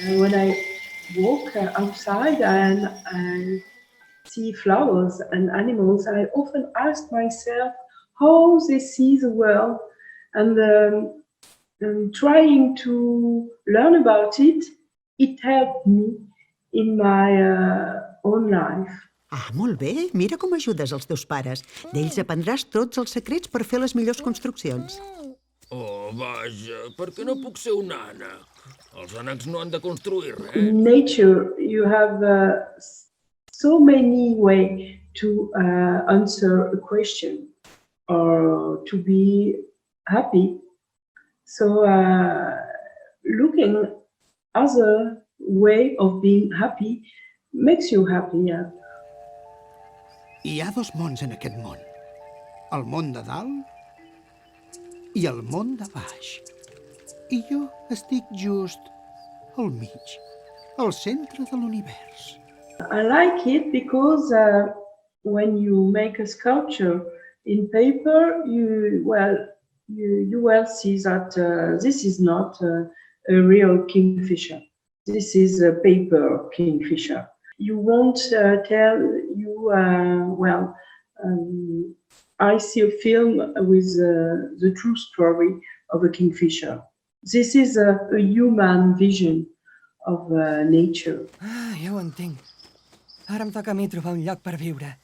When I walk outside and I see flowers and animals, I often ask myself how they see the world and trying to learn about it. It helped me in my own life. Ah, molt bé. Mira com ajudes els teus pares. D'ells aprendràs tots els secrets per fer les millors construccions. Oh, vaja, per què no puc ser un ànec? Els ànecs no han de construir res. In nature, you have so many ways to answer a question or to be happy. So looking other way of being happy makes you happier. Hi ha dos mons en aquest món. El món de dalt i el món de baix. I jo estic just al mig, al centre de l'univers. I like it because when you make a sculpture in paper, you will see that this is not a real kingfisher. This is a paper kingfisher. You won't tell you, I see a film with the true story of a kingfisher. This is a human vision of nature. Ah, ja ho entenc. Ara em toca a mi trobar un lloc per viure.